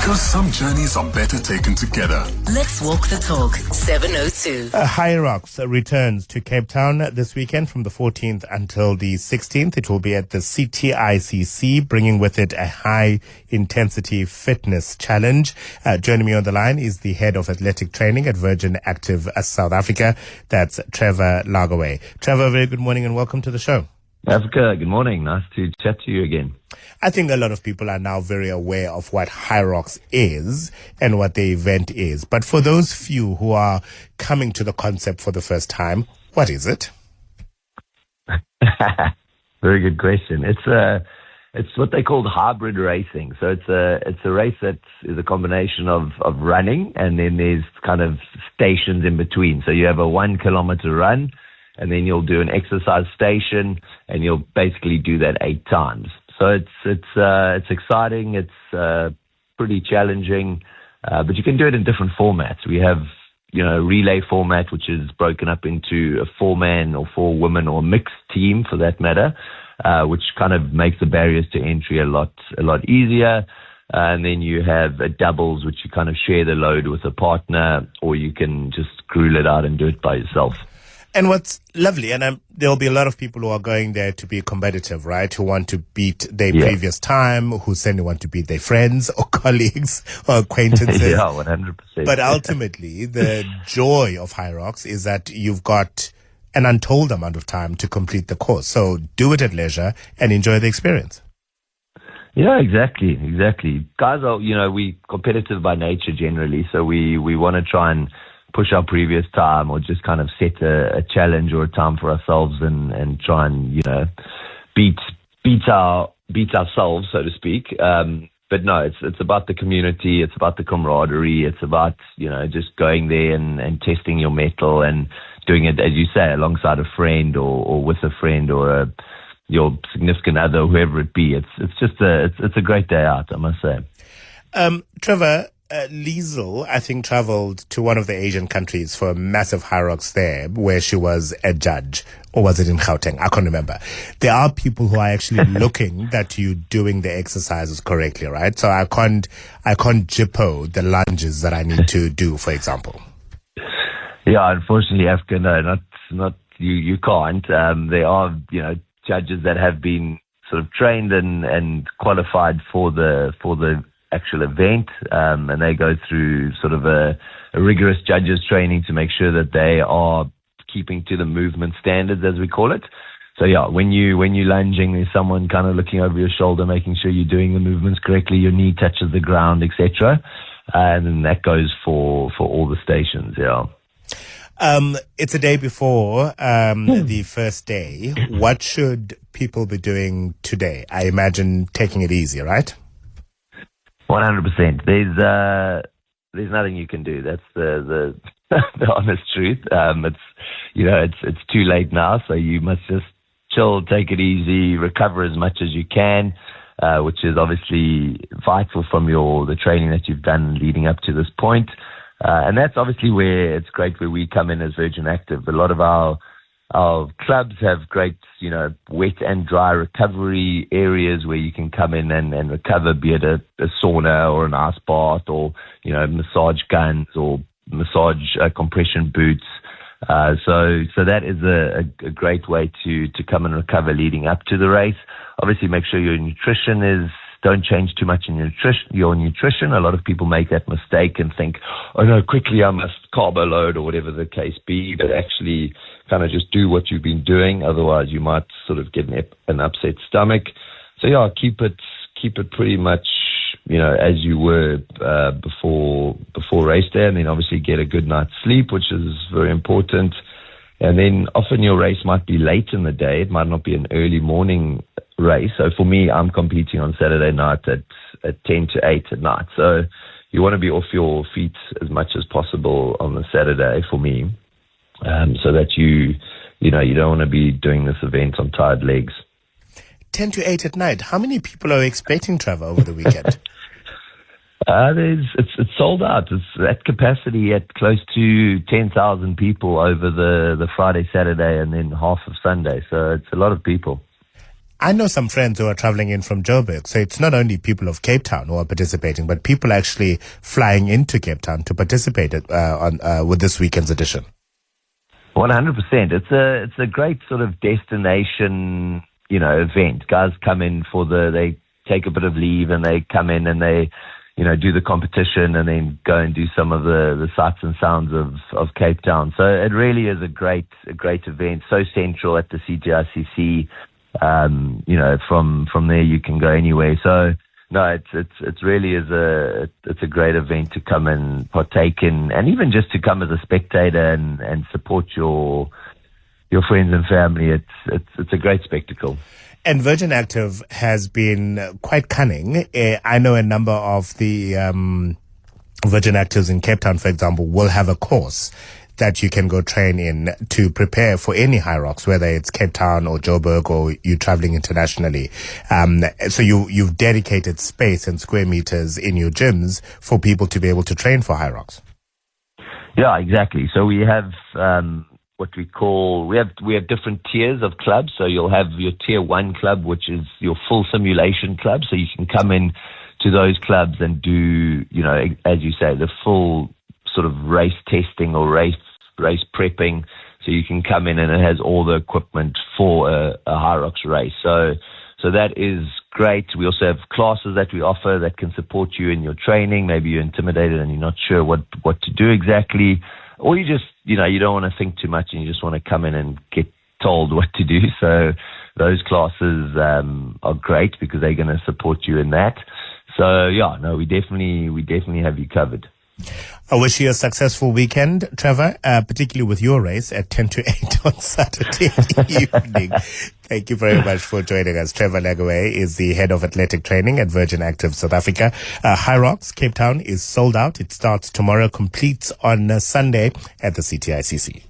Because some journeys are better taken together. Let's walk the talk. 7:02. HYROX returns to Cape Town this weekend from the 14th until the 16th. It will be at the CTICC, bringing with it a high-intensity fitness challenge. Joining me on the line is the head of athletic training at Virgin Active South Africa. That's Trevor Lagerway. Trevor, very good morning and welcome to the show. Africa, good morning. Nice to chat to you again. I think a lot of people are now very aware of what HYROX is and what the event is. But for those few who are coming to the concept for the first time, what is it? Very good question. It's what they call hybrid racing. So it's a race that is a combination of running, and then there's kind of stations in between. So you have a 1 kilometer run, and then you'll do an exercise station, and you'll basically do that 8 times. So it's exciting. It's pretty challenging, but you can do it in different formats. We have relay format, which is broken up into a 4-man or 4-woman or mixed team for that matter, which kind of makes the barriers to entry a lot easier. And then you have a doubles, which you kind of share the load with a partner, or you can just gruel it out and do it by yourself. And what's lovely, and there'll be a lot of people who are going there to be competitive, right? Who want to beat their previous time, who certainly want to beat their friends or colleagues or acquaintances. Yeah, 100%. But ultimately, the joy of HYROX is that you've got an untold amount of time to complete the course. So do it at leisure and enjoy the experience. Yeah, exactly. Guys are, we competitive by nature generally, so we want to try and push our previous time, or just kind of set a challenge or a time for ourselves and try and beat ourselves, so to speak. But no, it's about the community, it's about the camaraderie, it's about just going there and testing your mettle and doing it, as you say, alongside a friend or with a friend or your significant other, whoever it be. It's a great day out, I must say. Trevor, Liesl, I think, traveled to one of the Asian countries for a massive HYROX there, where she was a judge. Or was it in Gauteng? I can't remember. There are people who are actually looking that you're doing the exercises correctly, right? So I can't jippo the lunges that I need to do, for example. Yeah, unfortunately, Africa, no, not you. You can't. There are, judges that have been sort of trained and qualified for the actual event, and they go through sort of a rigorous judges training to make sure that they are keeping to the movement standards, as we call it. So yeah, when you're lunging, there's someone kind of looking over your shoulder, making sure you're doing the movements correctly, your knee touches the ground, etc. And then that goes for all the stations. Yeah. It's a day before the first day. What should people be doing today? I imagine taking it easy, right? 100%. There's nothing you can do. That's the the honest truth. It's too late now, so you must just chill, take it easy, recover as much as you can, which is obviously vital from the training that you've done leading up to this point. And that's obviously where it's great where we come in as Virgin Active. A lot of our clubs have great, wet and dry recovery areas where you can come in and recover, be it a sauna or an ice bath or, massage guns or massage compression boots. So that is a great way to come and recover leading up to the race. Obviously, make sure your nutrition don't change too much in your nutrition. A lot of people make that mistake and think, oh no, quickly I must carbo load or whatever the case be, but actually kind of just do what you've been doing. Otherwise you might sort of get an upset stomach. So yeah, keep it pretty much, as you were before race day, and then obviously get a good night's sleep, which is very important. And then often your race might be late in the day. It might not be an early morning race. So for me, I'm competing on Saturday night at 10 to 8 at night. So you want to be off your feet as much as possible on the Saturday for me, so that you don't want to be doing this event on tired legs. 10 to 8 at night. How many people are expecting, Trevor, over the weekend? It's sold out. It's at capacity at close to 10,000 people over the Friday, Saturday, and then half of Sunday. So it's a lot of people. I know some friends who are traveling in from Joburg, so it's not only people of Cape Town who are participating, but people actually flying into Cape Town to participate with this weekend's edition. 100%. It's a great sort of destination, event. Guys come in they take a bit of leave and they come in and they, do the competition and then go and do some of the sights and sounds of Cape Town. So it really is a great event. So central at the CTICC. From there you can go anywhere. So no, it's really it's a great event to come and partake in, and even just to come as a spectator and support your friends and family. It's a great spectacle. And Virgin Active has been quite cunning. I know a number of the Virgin Actives in Cape Town, for example, will have a course that you can go train in to prepare for any HYROX, whether it's Cape Town or Joburg or you're traveling internationally. So you've dedicated space and square meters in your gyms for people to be able to train for HYROX. Yeah, exactly. So we have what we call, we have different tiers of clubs. So you'll have your tier 1 club, which is your full simulation club. So you can come in to those clubs and do, as you say, the full sort of race testing or race prepping. So you can come in and it has all the equipment for a HYROX race. So that is great. We also have classes that we offer that can support you in your training. Maybe you're intimidated and you're not sure what to do exactly, or you just, you don't want to think too much and you just want to come in and get told what to do. So those classes are great because they're going to support you in that. So yeah, no, we definitely have you covered. I wish you a successful weekend, Trevor, particularly with your race at 10 to 8 on Saturday evening. Thank you very much for joining us. Trevor Lagerway is the head of athletic training at Virgin Active South Africa. HYROX Cape Town is sold out. It starts tomorrow, completes on Sunday at the CTICC.